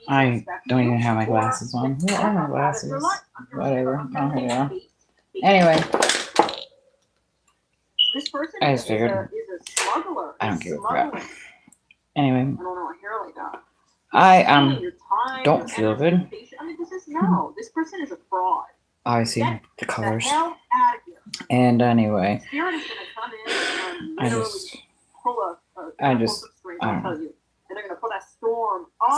I don't even have my glasses on. Yeah, I have my glasses. Whatever. Oh, here they are. Anyway, I just figured I don't give a crap. Anyway, I don't feel good. Obviously, the colors. And anyway, I don't know.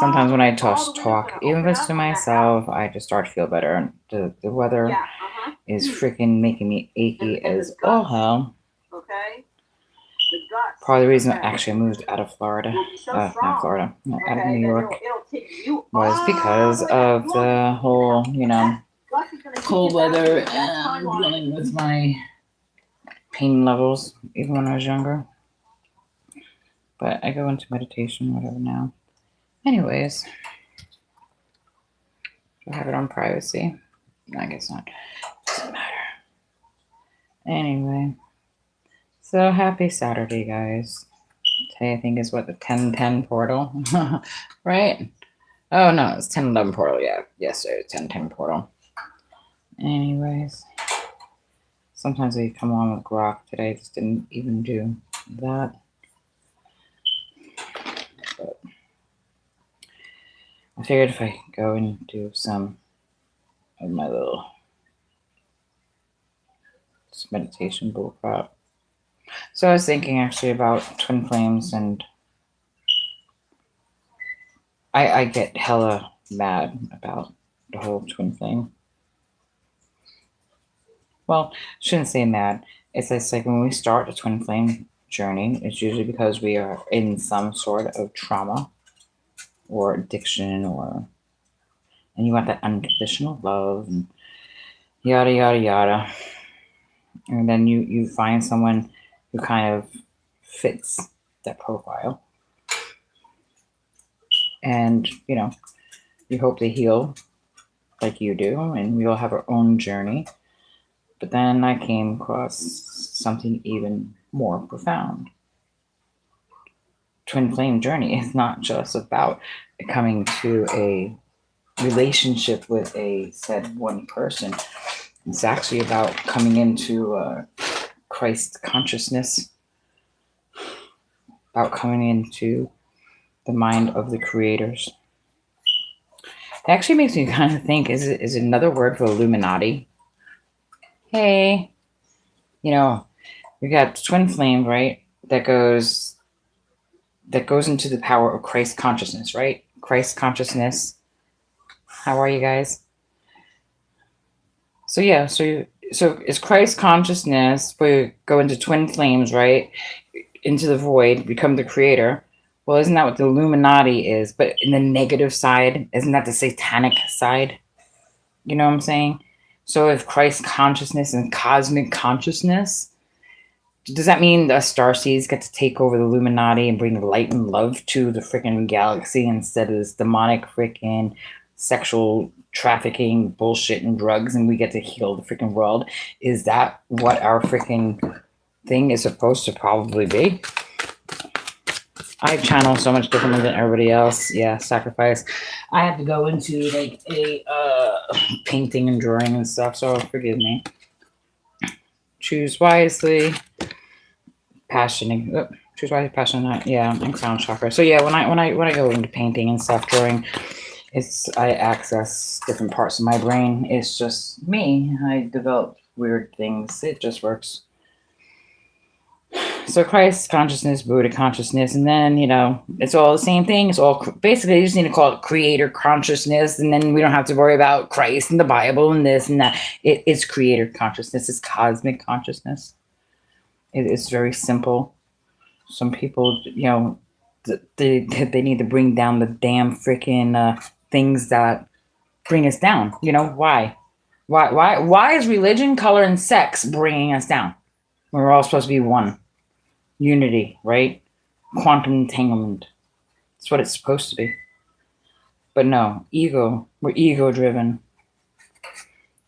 Sometimes when I just talk, even if it's to myself, I just start to feel better. The weather is freaking making me achy as all hell. Part of the reason actually I moved out of Florida, not Florida, out of New York, was because of the whole, cold weather and dealing with my pain levels, even when I was younger. But I go into meditation, whatever now. Anyways, I have it on privacy. I guess not. Doesn't matter. Anyway, so happy Saturday, guys. Today I think is what, the 10:10 portal, right? Oh no, it's 10:11 portal. Yeah, yesterday 10:10 portal. Anyways, sometimes we come on with grok. Today I just didn't even do that. But I figured if I go and do some of my little meditation bullcrap. So I was thinking actually about twin flames, and I get hella mad about the whole twin flame. Well, shouldn't say mad. It's like when we start a twin flame journey, it's usually because we are in some sort of trauma or addiction, and you want that unconditional love and yada yada yada. And then you find someone who kind of fits that profile. And, you hope they heal like you do, and we all have our own journey. But then I came across something even more profound. Twin flame journey is not just about coming to a relationship with a said one person. It's actually about coming into Christ consciousness, about coming into the mind of the creators. It actually makes me kind of think, is it another word for Illuminati? Hey, we got twin flame, right? That goes into the power of Christ consciousness, right? Christ consciousness. How are you guys? So yeah, so it's Christ consciousness. We go into twin flames, right? Into the void, become the creator. Well, isn't that what the Illuminati is? But in the negative side, isn't that the satanic side? You know what I'm saying? So if Christ consciousness and cosmic consciousness, does that mean the starseeds get to take over the Illuminati and bring light and love to the freaking galaxy instead of this demonic freaking sexual trafficking bullshit and drugs, and we get to heal the freaking world? Is that what our freaking thing is supposed to probably be? I channel so much differently than everybody else. Yeah, sacrifice. I have to go into like a painting and drawing and stuff, so forgive me. Choose wisely. Passionate. Choose wisely, passionate. Yeah, and crown chakra. So yeah, when I go into painting and stuff, drawing, I access different parts of my brain. It's just me. I develop weird things. It just works. So Christ consciousness, Buddha consciousness, and then, it's all the same thing. It's all basically, you just need to call it creator consciousness, and then we don't have to worry about Christ and the Bible and this and that. It's creator consciousness. It's cosmic consciousness. It's very simple. Some people, they need to bring down the damn freaking things that bring us down. Why? Why is religion, color, and sex bringing us down? We're all supposed to be one. Unity, right? Quantum entanglement. That's what it's supposed to be. But no, ego. We're ego-driven.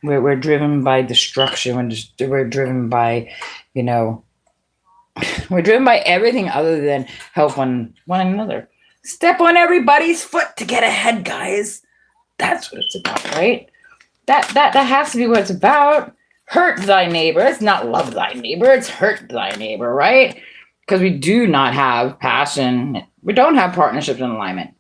We're driven by destruction. We're driven by, we're driven by everything other than help one another. Step on everybody's foot to get ahead, guys. That's what it's about, right? That has to be what it's about. Hurt thy neighbor. It's not love thy neighbor. It's hurt thy neighbor, right? Because we do not have passion. We don't have partnerships and alignment.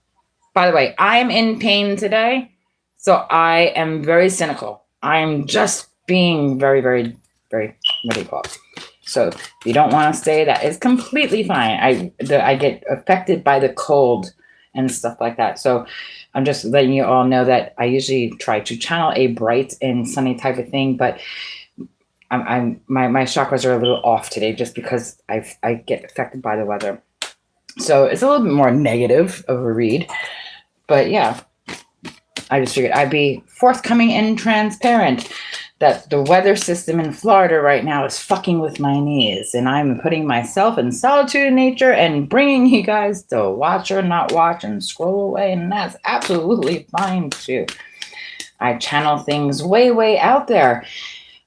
By the way, I am in pain today, so I am very cynical. I am just being very, very, very, what do you call it? So if you don't want to stay, that is completely fine. I get affected by the cold and stuff like that. So I'm just letting you all know that I usually try to channel a bright and sunny type of thing, but my chakras are a little off today just because I get affected by the weather. So it's a little bit more negative of a read. But yeah, I just figured I'd be forthcoming and transparent that the weather system in Florida right now is fucking with my knees. And I'm putting myself in solitude in nature and bringing you guys to watch or not watch and scroll away. And that's absolutely fine too. I channel things way, way out there.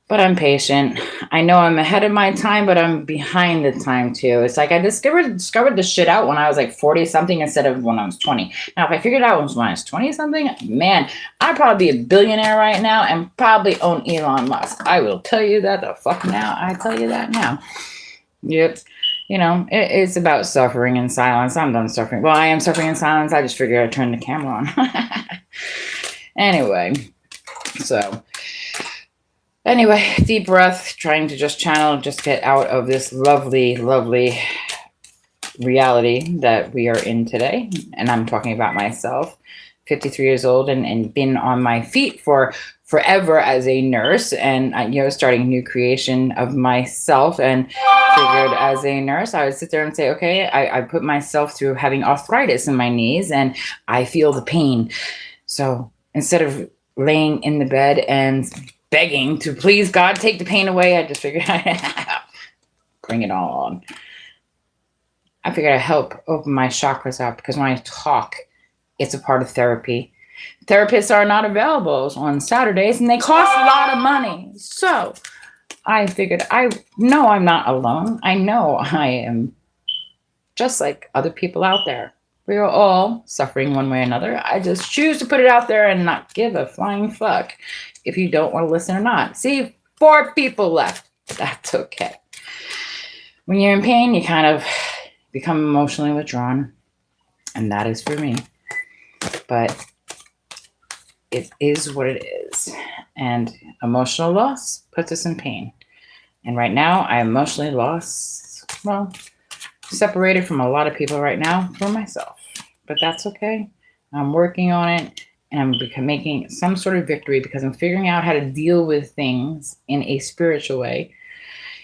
But I'm patient. I know I'm ahead of my time, but I'm behind the time too. It's like I discovered this shit out when I was like 40 something instead of when I was 20. Now, if I figured it out when I was 20 something, man, I'd probably be a billionaire right now and probably own Elon Musk. I will tell you that the fuck now. I tell you that now. Yep. You know, it's about suffering in silence. I'm done suffering. Well, I am suffering in silence. I just figured I'd turn the camera on. Anyway, so... Anyway, deep breath, trying to just channel, just get out of this lovely, lovely reality that we are in today. And I'm talking about myself, 53 years old and been on my feet for forever as a nurse and, starting a new creation of myself and figured as a nurse, I would sit there and say, okay, I put myself through having arthritis in my knees and I feel the pain. So instead of laying in the bed and begging to please God take the pain away, I just figured bring it all on. I figured I'd help open my chakras up because when I talk, it's a part of therapy. Therapists are not available on Saturdays and they cost a lot of money. So I figured I know I'm not alone. I know I am just like other people out there. We are all suffering one way or another. I just choose to put it out there and not give a flying fuck if you don't want to listen or not. See, 4 people left. That's okay. When you're in pain, you kind of become emotionally withdrawn. And that is for me. But it is what it is. And emotional loss puts us in pain. And right now, I'm emotionally lost. Well, separated from a lot of people right now for myself. But that's okay. I'm working on it. And I'm making some sort of victory because I'm figuring out how to deal with things in a spiritual way,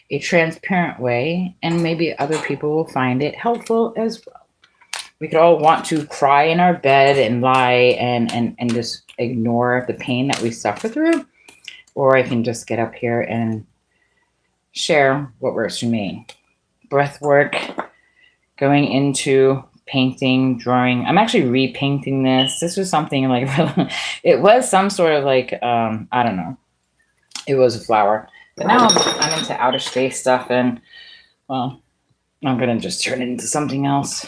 a transparent way, and maybe other people will find it helpful as well. We could all want to cry in our bed and lie and just ignore the pain that we suffer through, or I can just get up here and share what works for me. Breath work, going into painting, drawing. I'm actually repainting this. This was something like, it was some sort of like, I don't know. It was a flower. But now I'm into outer space stuff and, well, I'm going to just turn it into something else.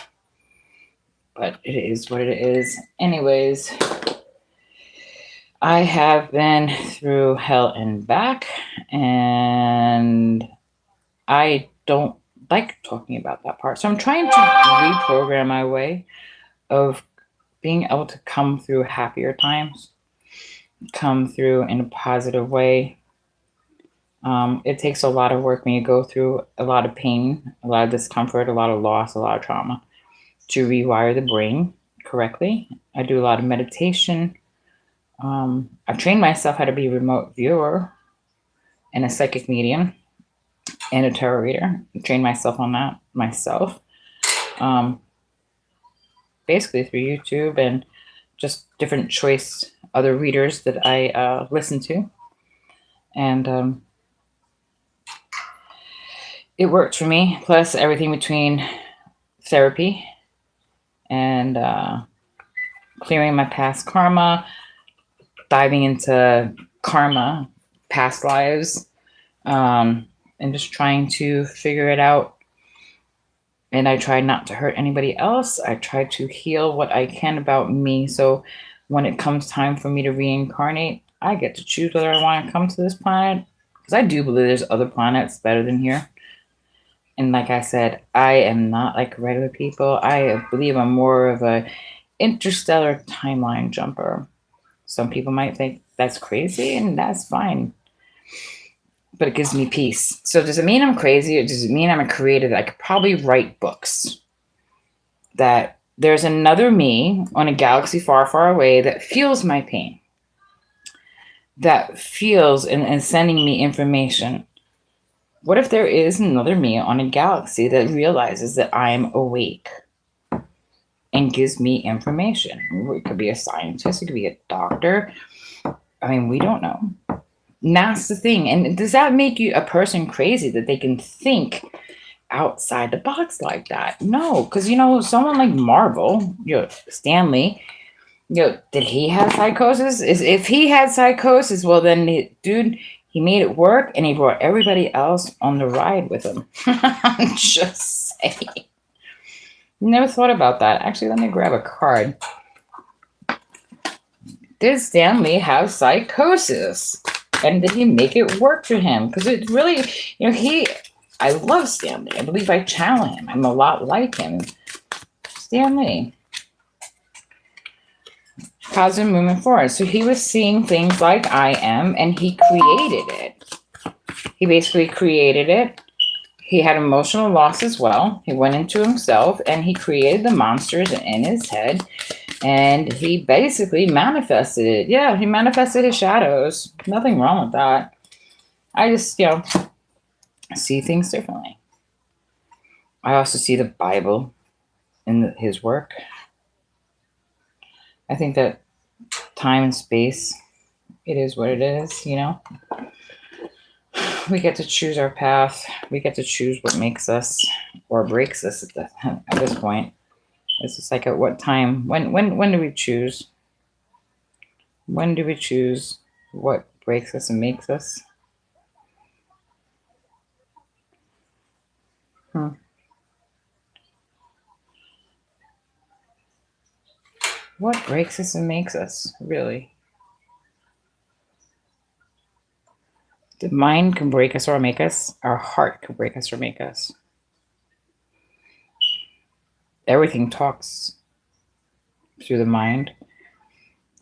But it is what it is. Anyways, I have been through hell and back, and I don't like talking about that part. So I'm trying to reprogram my way of being able to come through happier times, come through in a positive way. It takes a lot of work when you go through a lot of pain, a lot of discomfort, a lot of loss, a lot of trauma to rewire the brain correctly. I do a lot of meditation. I've trained myself how to be a remote viewer and a psychic medium and a tarot reader. I trained myself on that myself. Basically through YouTube and just different choice other readers that I listen to. And it worked for me. Plus everything between therapy and clearing my past karma, diving into karma, past lives, and just trying to figure it out And I try not to hurt anybody else. I try to heal what I can about me. So when it comes time for me to reincarnate, I get to choose whether I want to come to this planet. Because I do believe there's other planets better than here. And like I said, I am not like regular people. I believe I'm more of a interstellar timeline jumper. Some people might think that's crazy, and that's fine. But it gives me peace. So does it mean I'm crazy, or does it mean I'm a creator that I could probably write books? That there's another me on a galaxy far, far away that feels my pain, that feels and sending me information. What if there is another me on a galaxy that realizes that I am awake and gives me information? It could be a scientist, it could be a doctor. I mean, we don't know. And that's the thing. And does that make you a person crazy that they can think outside the box like that? No, because someone like Marvel, Stan Lee, did he have psychosis? If he had psychosis, well then, dude, he made it work, and he brought everybody else on the ride with him. I'm just saying. Never thought about that. Actually, let me grab a card. Did Stan Lee have psychosis? And did he make it work for him? Because it really, I love Stan Lee. I believe I channel him. I'm a lot like him. Stan Lee. Positive movement forward. So he was seeing things like I am, and he created it. He basically created it. He had emotional loss as well. He went into himself, and he created the monsters in his head. And he basically manifested it. Yeah, he manifested his shadows. Nothing wrong with that. I just, see things differently. I also see the Bible in his work. I think that time and space, it is what it is, We get to choose our path. We get to choose what makes us or breaks us at this point. It's just like at what time? When do we choose? When do we choose what breaks us and makes us? What breaks us and makes us, really? The mind can break us or make us. Our heart can break us or make us. Everything talks through the mind.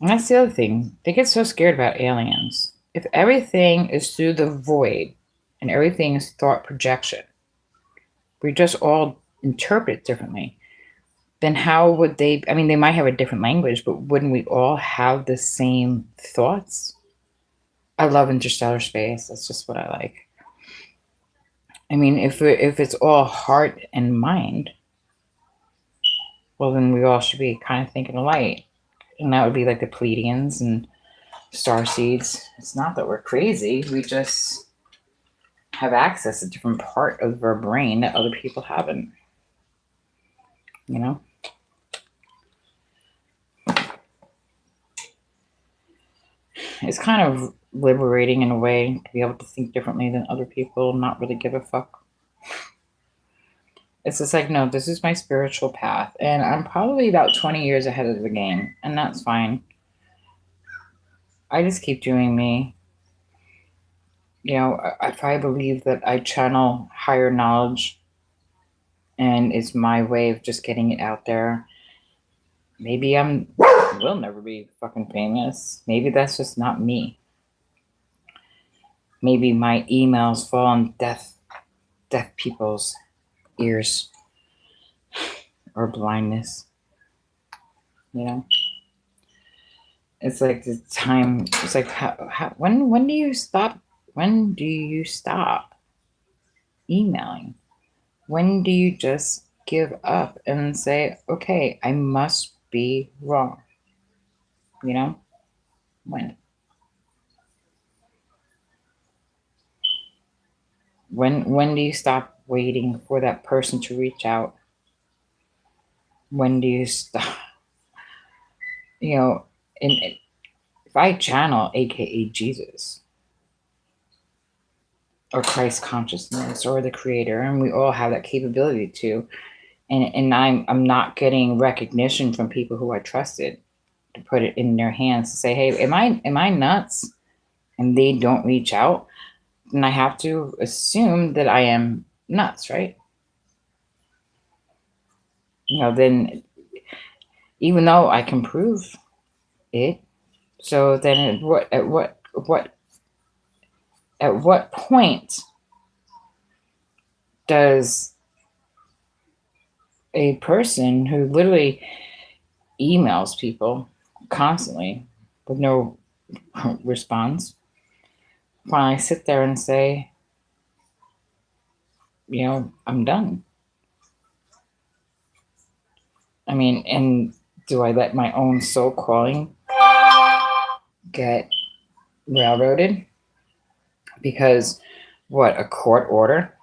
And that's the other thing. They get so scared about aliens. If everything is through the void and everything is thought projection, we just all interpret differently, then how would they? I mean, they might have a different language, but wouldn't we all have the same thoughts? I love interstellar space. That's just what I like. I mean, if it's all heart and mind, well, then we all should be kind of thinking alike. And that would be like the Pleiadians and star seeds. It's not that we're crazy. We just have access to a different part of our brain that other people haven't. It's kind of liberating in a way to be able to think differently than other people, not really give a fuck. It's just like, no, this is my spiritual path, and I'm probably about 20 years ahead of the game, and that's fine. I just keep doing me. If I believe that I channel higher knowledge and it's my way of just getting it out there, maybe will never be fucking famous. Maybe that's just not me. Maybe my emails fall on deaf people's ears or blindness. It's like the time. It's like when do you stop? When do you stop emailing? When do you just give up and say, okay, I must be wrong? When? When do you stop waiting for that person to reach out? When do you stop? And if I channel, aka Jesus, or Christ consciousness, or the Creator, and we all have that capability to, and I'm not getting recognition from people who I trusted to put it in their hands to say, hey, am I nuts? And they don't reach out, then I have to assume that I am nuts, right? Then even though I can prove it, so then at what point does a person who literally emails people constantly with no response finally sit there and say, I'm done? I mean, and do I let my own soul crawling get railroaded because what, a court order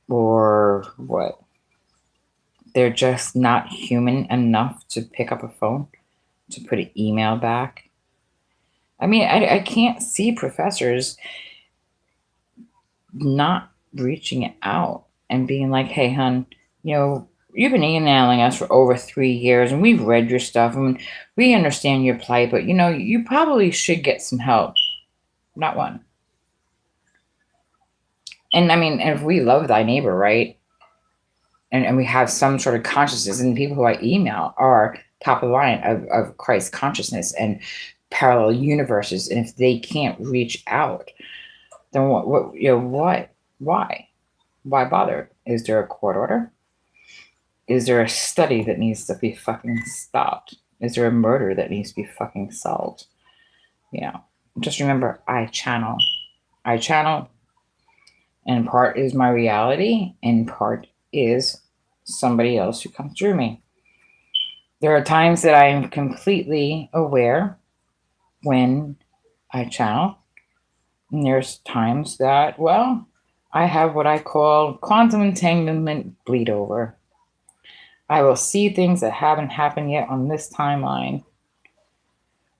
or what? They're just not human enough to pick up a phone, to put an email back. I mean, I can't see professors not reaching out and being like, hey, hun, you've been emailing us for over 3 years and we've read your stuff and we understand your plight, but you probably should get some help. Not one. And I mean, if we love thy neighbor, right? And we have some sort of consciousness, and people who I email are top of the line of Christ consciousness and parallel universes. And if they can't reach out, then what, why bother? Is there a court order? Is there a study that needs to be fucking stopped? Is there a murder that needs to be fucking solved? Just remember, I channel, and part is my reality, and part is somebody else who comes through me. There are times that I am completely aware when I channel, and there's times that, well, I have what I call quantum entanglement bleed over. I will see things that haven't happened yet on this timeline,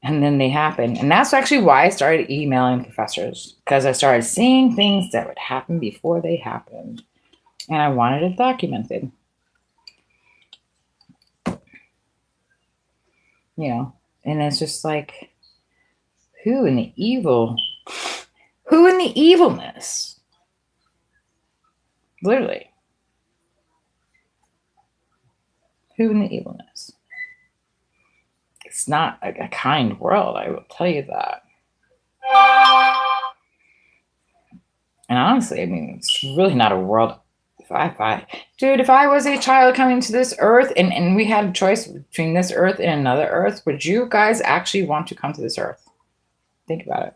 and then they happen. And that's actually why I started emailing professors, because I started seeing things that would happen before they happened, and I wanted it documented. And it's just like, who in the evilness? Literally. Who in the evilness? It's not a kind world, I will tell you that. And honestly, I mean, it's really not a world. If I was a child coming to this earth and we had a choice between this earth and another earth, would you guys actually want to come to this earth? Think about it.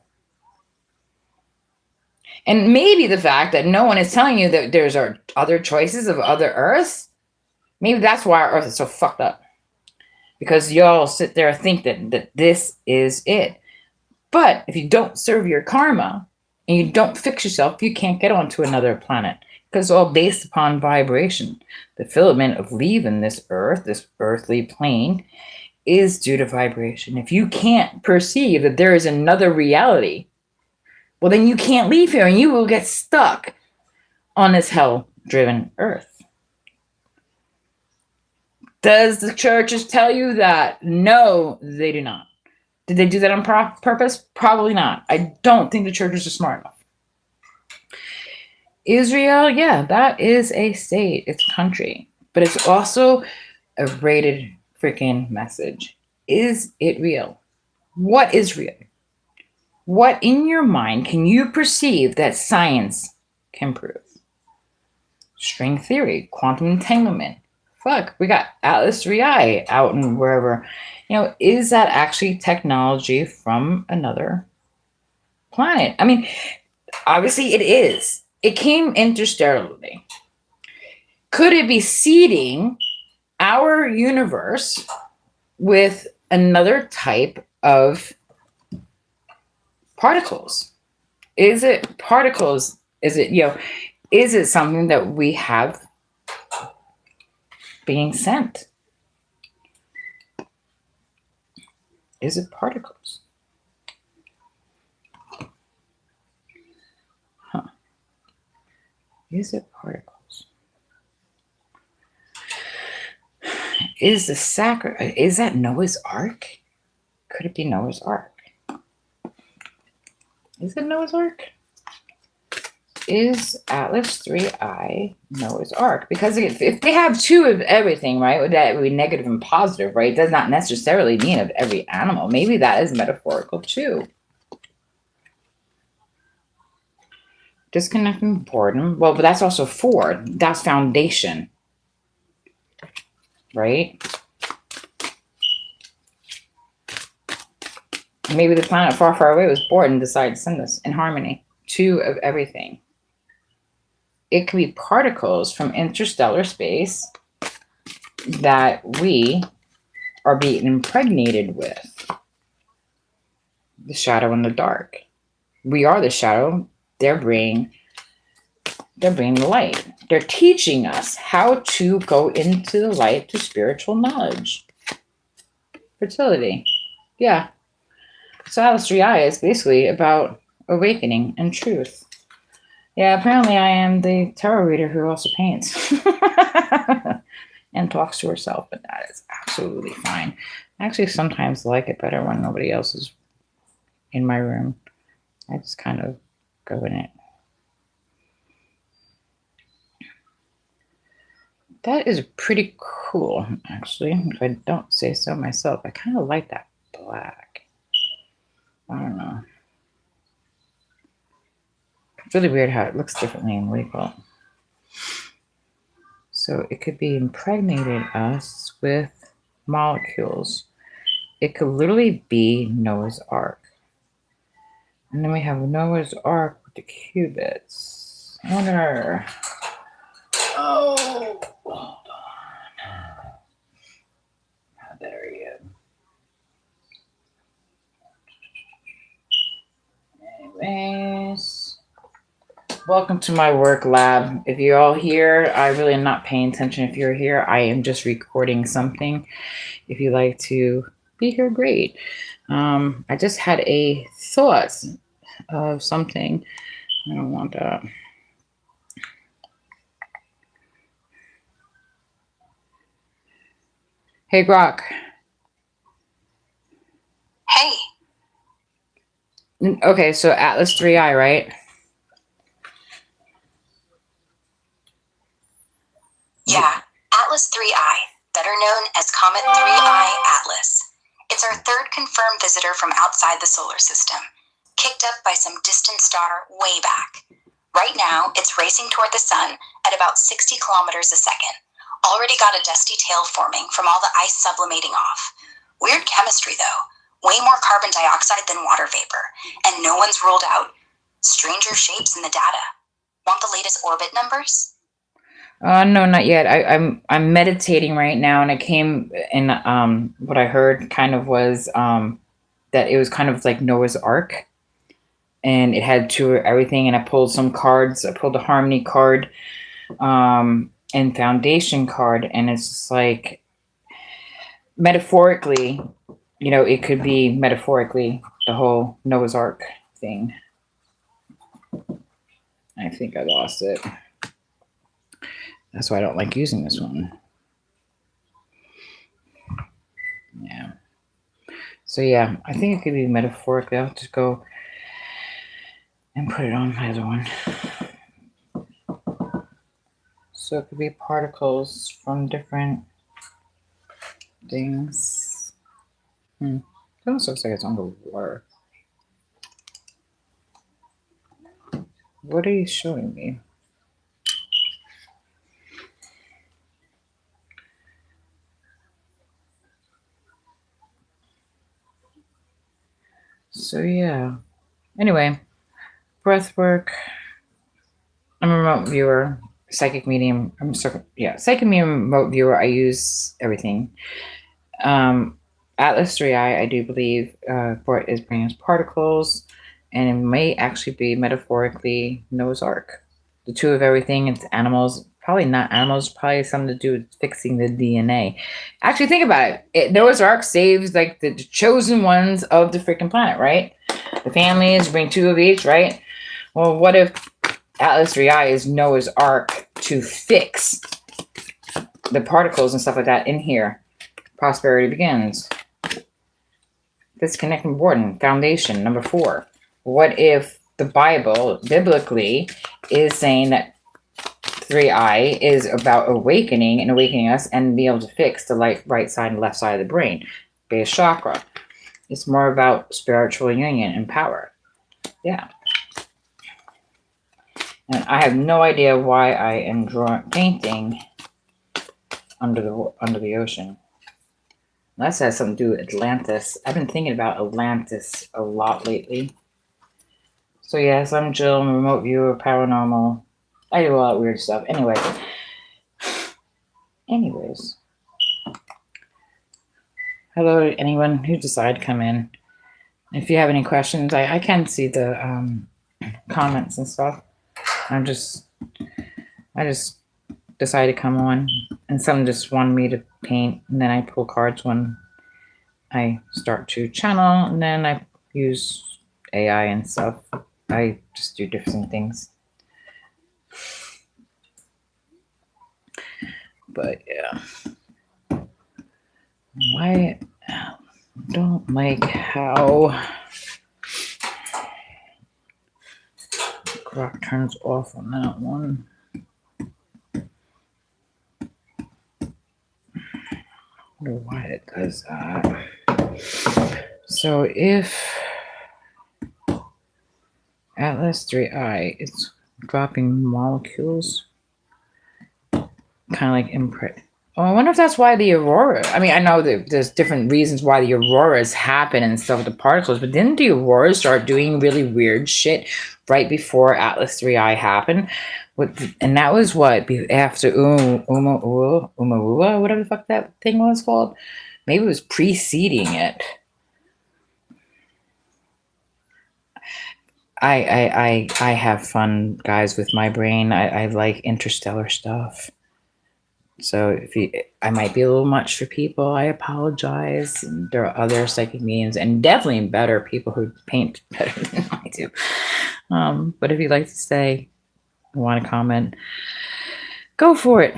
And maybe the fact that no one is telling you that there's other choices of other earths, maybe that's why our earth is so fucked up. Because y'all sit there and think that this is it. But if you don't serve your karma and you don't fix yourself, you can't get onto another planet. Because it's all based upon vibration. The filament of leaving this earth, this earthly plane, is due to vibration. If you can't perceive that there is another reality, well, then you can't leave here and you will get stuck on this hell-driven earth. Does the churches tell you that? No, they do not. Did they do that on purpose? Probably not. I don't think the churches are smart enough. Israel, yeah, that is a state. It's a country. But it's also a rated freaking message. Is it real? What is real? What in your mind can you perceive that science can prove? String theory, quantum entanglement. Fuck, we got Atlas 3i out and wherever. Is that actually technology from another planet? I mean, obviously it is. It came interstellarly. Could it be seeding our universe with another type of particles? Is it particles? Is it something that we have being sent? Is it particles? Is it particles? Is that Noah's Ark? Could it be Noah's Ark? Is it Noah's Ark? Is Atlas 3I Noah's Ark? Because if they have two of everything, right, that would be negative and positive, right? It does not necessarily mean of every animal. Maybe that is metaphorical too. Disconnect from boredom. Well, but that's also 4. That's foundation, right? Maybe the planet far, far away was bored and decided to send us in harmony. 2 of everything. It could be particles from interstellar space that we are being impregnated with. The shadow and the dark. We are the shadow. They're bringing the light. They're teaching us how to go into the light to spiritual knowledge. Fertility. Yeah. So Atlas 3I is basically about awakening and truth. Yeah, apparently I am the tarot reader who also paints and talks to herself, but that is absolutely fine. I actually sometimes like it better when nobody else is in my room. I just kind of go in it. That is pretty cool, actually. If I don't say so myself, I kind of like that black. I don't know. It's really weird how it looks differently in legal. So it could be impregnated us with molecules. It could literally be Noah's Ark. And then we have Noah's Ark with the cubits. I wonder. Oh, hold on. There you go. Anyways, welcome to my work lab. If you're all here, I really am not paying attention. If you're here, I am just recording something. If you like to be here, great. I just had a thought of something. I don't want that. Hey, Grok. Hey. Okay, so Atlas 3I, right? Yeah, Atlas 3I, better known as Comet 3I Atlas. It's our third confirmed visitor from outside the solar system, kicked up by some distant star way back. Right now, it's racing toward the sun at about 60 kilometers a second. Already got a dusty tail forming from all the ice sublimating off. Weird chemistry, though. Way more carbon dioxide than water vapor. And no one's ruled out stranger shapes in the data. Want the latest orbit numbers? No, not yet. I'm meditating right now, and I came in. What I heard kind of was that it was kind of like Noah's Ark, and it had everything. And I pulled some cards. I pulled a Harmony card, and Foundation card, and it's just like metaphorically, it could be metaphorically the whole Noah's Ark thing. I think I lost it. That's why I don't like using this one. Yeah. So yeah, I think it could be metaphorically. I'll just go and put it on my other one. So it could be particles from different things. It almost looks like it's underwater. What are you showing me? So yeah. Anyway, breath work. I'm a remote viewer, psychic medium. Psychic medium, remote viewer. I use everything. Atlas 3I, I do believe, is bringing us particles, and it may actually be metaphorically Noah's Ark. The 2 of everything. It's animals. Probably not animals. Probably something to do with fixing the DNA. Actually, think about it. Noah's Ark saves like the chosen ones of the freaking planet, right? The families bring 2 of each, right? Well, what if Atlas 3I is Noah's Ark to fix the particles and stuff like that in here? prosperity begins. Disconnect important. Foundation. Number 4. What if the Bible, biblically, is saying that 3i is about awakening and awakening us and be able to fix the right side and left side of the brain. Base chakra. It's more about spiritual union and power. Yeah. And I have no idea why I am painting under the ocean. Unless it has something to do with Atlantis. I've been thinking about Atlantis a lot lately. So yes, I'm Jill, I'm a remote viewer, paranormal. I do a lot of weird stuff. Anyways. Hello, anyone who decided to come in. If you have any questions, I can see the comments and stuff. I just decided to come on, and some just wanted me to paint, and then I pull cards when I start to channel, and then I use AI and stuff. I just do different things. But yeah. I don't like how clock turns off on that one. I wonder why it does that. So if Atlas 3i is dropping molecules, kind of like imprint. Oh, I wonder if that's why the aurora. I mean, I know that there's different reasons why the auroras happen and stuff with the particles, but didn't the auroras start doing really weird shit right before Atlas 3i happened? And that was what after Umawua, whatever the fuck that thing was called. Maybe it was preceding it. I have fun, guys, with my brain. I like interstellar stuff. So I might be a little much for people. I apologize. And there are other psychic mediums, and definitely better people who paint better than I do. But if you'd like to say, want to comment, go for it.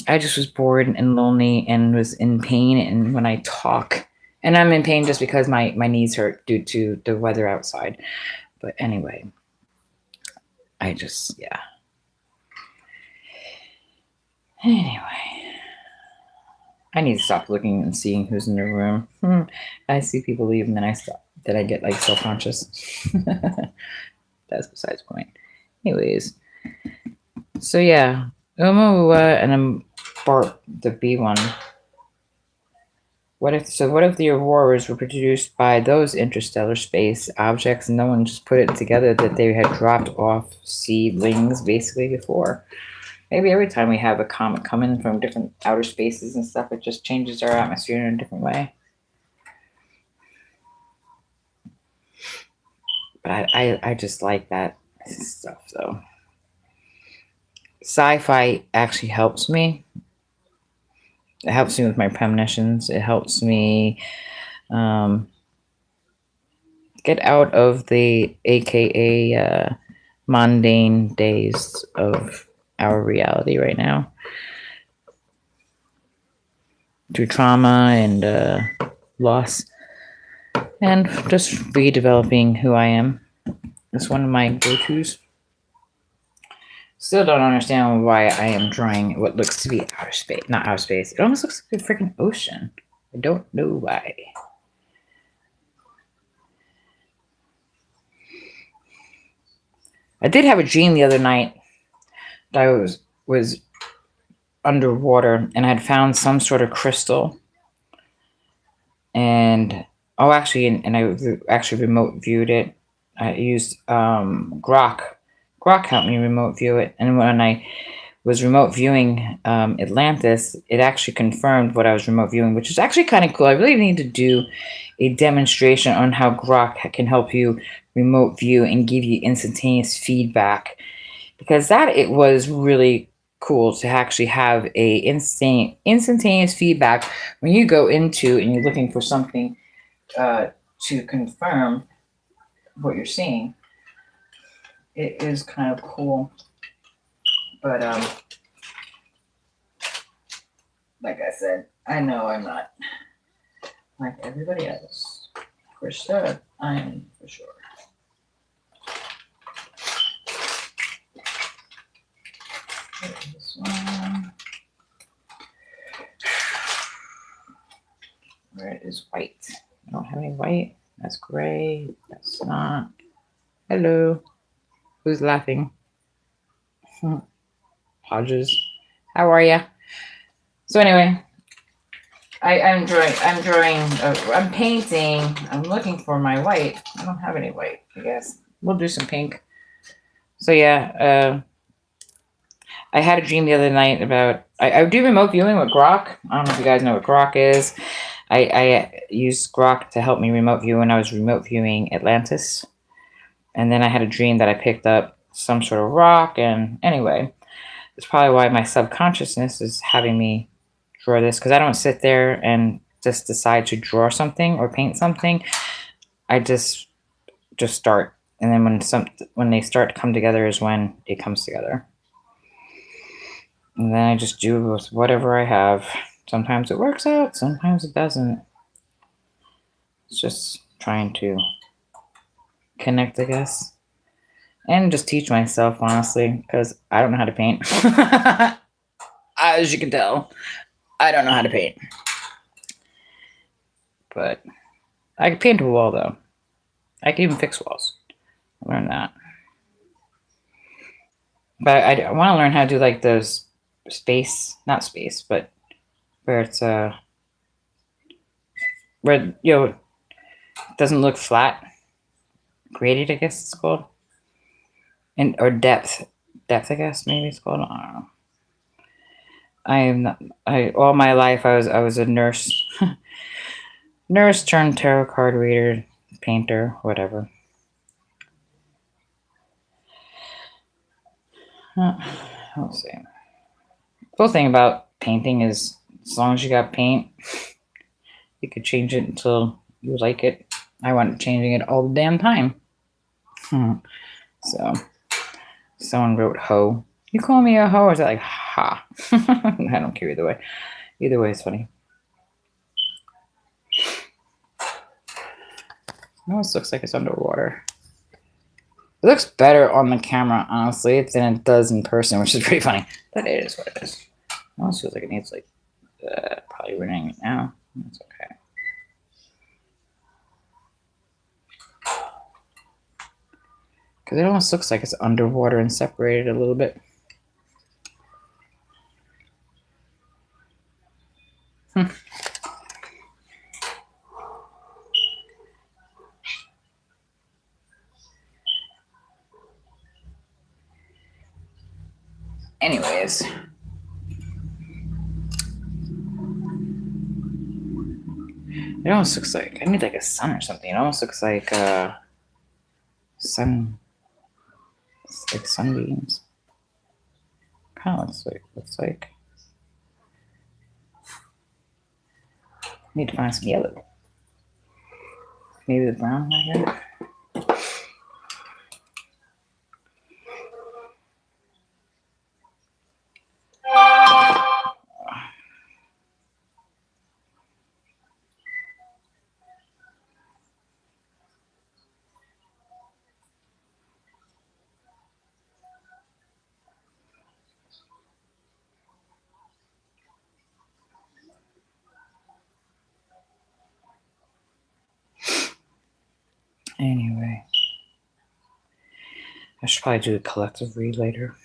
I just was bored and lonely and was in pain. And when I talk, and I'm in pain just because my knees hurt due to the weather outside. But anyway, I just, yeah. Anyway, I need to stop looking and seeing who's in the room. I see people leave and then I stop. Then I get like self-conscious. That's besides the point. Anyways, so yeah, Umawua and the B one. What if the auroras were produced by those interstellar space objects and no one just put it together that they had dropped off seedlings basically before? Maybe every time we have a comet come in from different outer spaces and stuff, it just changes our atmosphere in a different way. But I just like that stuff, though. Sci-fi actually helps me. It helps me with my premonitions. It helps me get out of the AKA mundane days of our reality right now. Through trauma and loss. And just redeveloping who I am. It's one of my go-tos. Still don't understand why I am drawing what looks to be outer space. Not outer space. It almost looks like a freaking ocean. I don't know why. I did have a dream the other night that I was underwater and I had found some sort of crystal. And I actually remote viewed it. I used Grok. Grok helped me remote view it. And when I was remote viewing Atlantis, it actually confirmed what I was remote viewing, which is actually kind of cool. I really need to do a demonstration on how Grok can help you remote view and give you instantaneous feedback, because it was really cool to actually have a instantaneous feedback when you go into and you're looking for something to confirm what you're seeing. It is kind of cool, but like I said, I know I'm not like everybody else. For sure, I am for sure. This one. Where is white? I don't have any white. That's gray. That's not. Hello. Who's laughing? Hodges. How are ya? So anyway, I'm drawing. I'm painting. I'm looking for my white. I don't have any white. I guess we'll do some pink. So yeah, I had a dream the other night about. I do remote viewing with Grok. I don't know if you guys know what Grok is. I used Grok to help me remote view when I was remote viewing Atlantis, and then I had a dream that I picked up some sort of rock. And anyway, it's probably why my subconsciousness is having me draw this, because I don't sit there and just decide to draw something or paint something. I just start, and then when they start to come together is when it comes together, and then I just do with whatever I have. Sometimes it works out, sometimes it doesn't. It's just trying to connect, I guess, and just teach myself, honestly, because I don't know how to paint. As you can tell, I don't know how to paint. But I can paint a wall, though. I can even fix walls. I learned that. But I want to learn how to do like those not space, but where it's where it doesn't look flat. Graded, I guess it's called, and or depth, I guess maybe it's called. I don't know. I am not. All my life I was a nurse, nurse turned tarot card reader, painter, whatever. Let's see. The cool thing about painting is, as long as you got paint, you could change it until you like it. I wanted changing it all the damn time. So, someone wrote "ho." You call me a hoe, or is that like ha? I don't care either way. Either way is funny. It almost looks like it's underwater. It looks better on the camera, honestly, than it does in person, which is pretty funny. But it is what it is. It almost feels like it needs like probably running it now. That's okay. Because it almost looks like it's underwater and separated a little bit. Anyways. It almost looks like, I need like a sun or something. It almost looks like sun. It's like sunbeams. Kind of looks like. Need to find some yellow. Maybe the brown right here. Anyway, I should probably do a collective read later.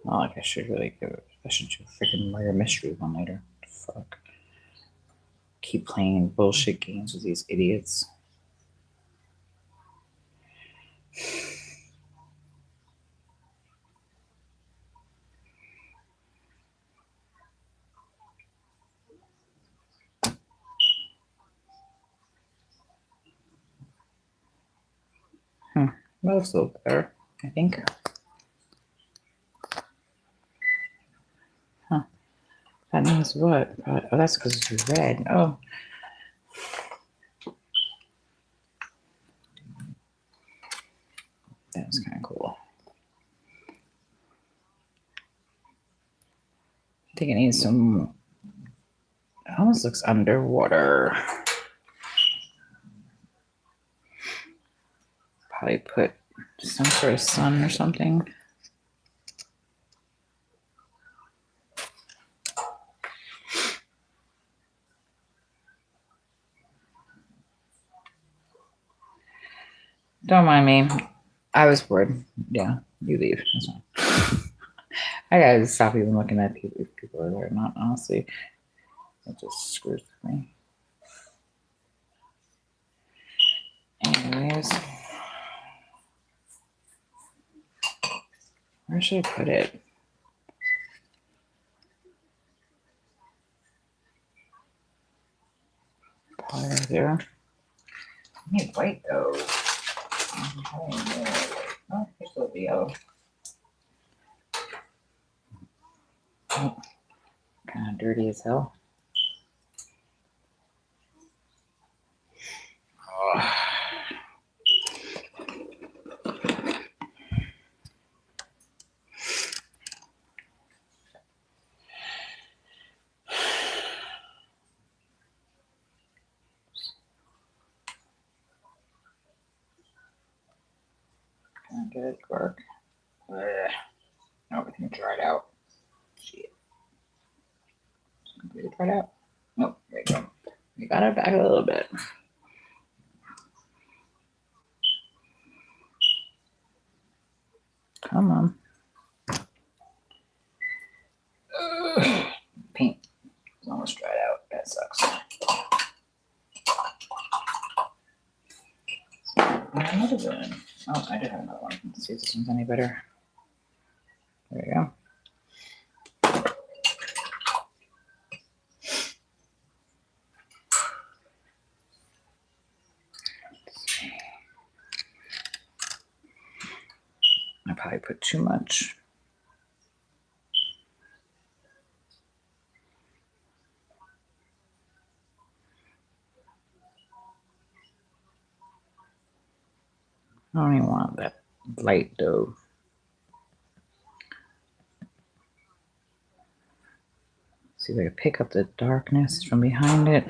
Not like I should really do it. I should do a freaking murder mystery one later. Fuck. Keep playing bullshit games with these idiots. That looks a little better, I think. Huh. That means what? Oh, that's because it's red. Oh. That was kind of cool. I think it needs some. It almost looks underwater. Probably put some sort of sun or something. Don't mind me. I was bored. Yeah, you leave. That's fine. I gotta stop even looking at people if people are there or not, honestly. It just screws with me. Anyways. Where should I put it? Probably right there. I need white though. Oh, here's a little yellow. Oh, kind of dirty as hell. Oh. Can I get it to work? No, everything dried out. Shit. It's completely dried out. Oh, there you go. We got it back a little bit. Come on. Paint is almost dried out. That sucks. Another one. Oh, I did have another one. Let's see if this one's any better. There you go. I probably put too much. I don't even want that light though. See if I can pick up the darkness from behind it.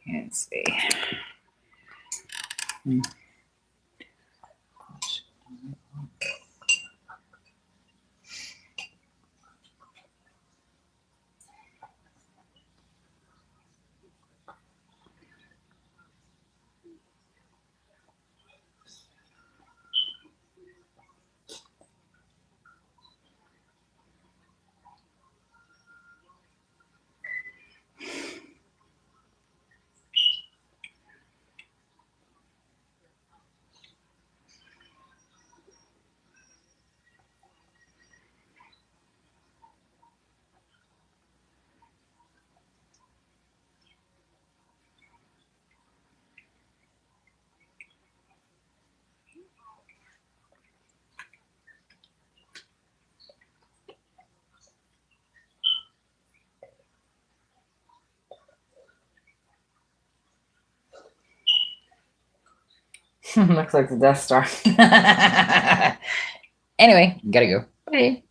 Let's see. Looks like the Death Star. Anyway, gotta go. Bye.